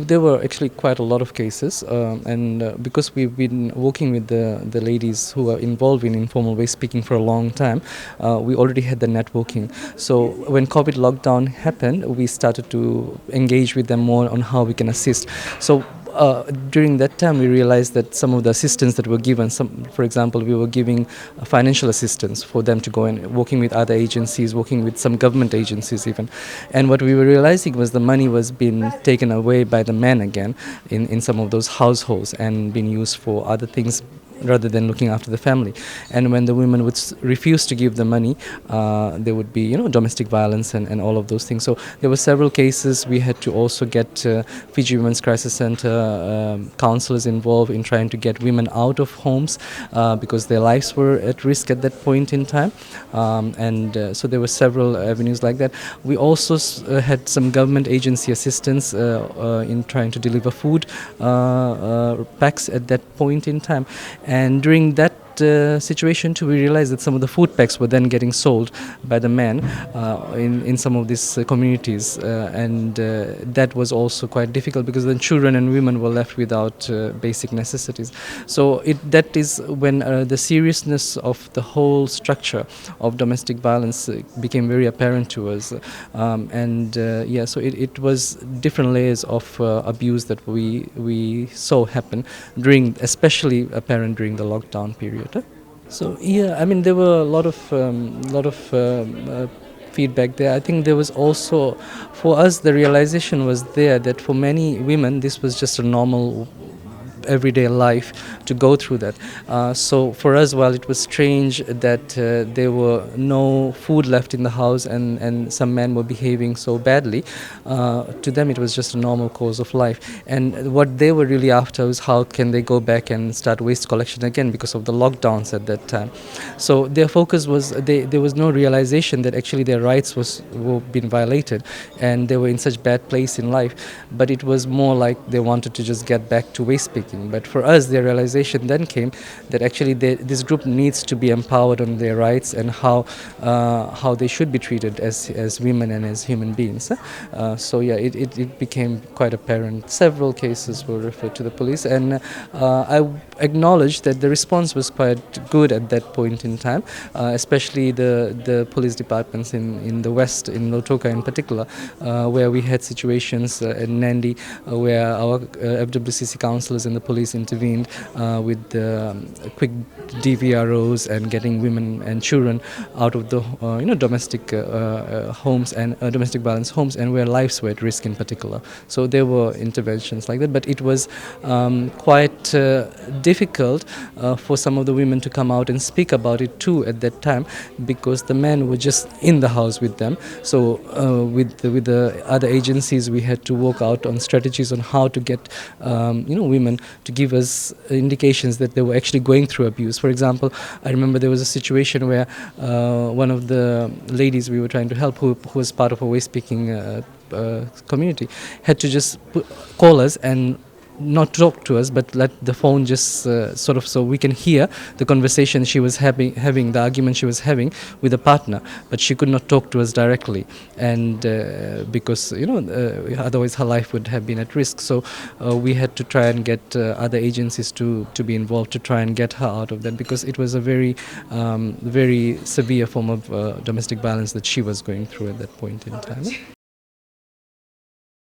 there were actually quite a lot of cases, and because we've been working with the ladies who are involved in informal way speaking for a long time, we already had the networking. So when COVID lockdown happened, we started to engage with them more on how we can assist. So during that time, we realized that some of the assistance that were given, for example, we were giving financial assistance for them to go and working with other agencies, working with some government agencies even. And what we were realizing was the money was being taken away by the men again in some of those households and being used for other things rather than looking after the family. And when the women would refuse to give the money, there would be, domestic violence and all of those things. So there were several cases. We had to also get Fiji Women's Crisis Center counselors involved in trying to get women out of homes because their lives were at risk at that point in time. So there were several avenues like that. We also had some government agency assistance in trying to deliver food packs at that point in time. And during that situation too, we realized that some of the food packs were then getting sold by the men in some of these communities, and that was also quite difficult because then children and women were left without basic necessities. So that is when the seriousness of the whole structure of domestic violence became very apparent to us, so it was different layers of abuse that we saw happen especially apparent during the lockdown period. So there were a lot of feedback there. I think there was also, for us, the realization was there that for many women this was just a normal everyday life to go through that. So for us, while it was strange that there were no food left in the house and some men were behaving so badly, to them it was just a normal course of life. And what they were really after was how can they go back and start waste collection again because of the lockdowns at that time. So their focus was, there was no realization that actually their rights were being violated and they were in such bad place in life. But it was more like they wanted to just get back to waste picking. But for us, the realization then came that actually this group needs to be empowered on their rights and how they should be treated as women and as human beings. It became quite apparent. Several cases were referred to the police, and I acknowledge that the response was quite good at that point in time, especially the police departments in the West, in Lautoka in particular, where we had situations in Nandi where our FWCC councillors and the police intervened with quick DVROs and getting women and children out of the domestic homes and domestic violence homes, and where lives were at risk in particular. So there were interventions like that, but it was quite difficult for some of the women to come out and speak about it too at that time, because the men were just in the house with them. So with the other agencies, we had to work out on strategies on how to get women to give us indications that they were actually going through abuse. For example, I remember there was a situation where one of the ladies we were trying to help, who was part of a waste-picking community, had to just call us and not talk to us, but let the phone just so we can hear the conversation she was having, the argument she was having with a partner, but she could not talk to us directly, and because otherwise her life would have been at risk. So we had to try and get other agencies to be involved to try and get her out of that, because it was a very very severe form of domestic violence that she was going through at that point in time.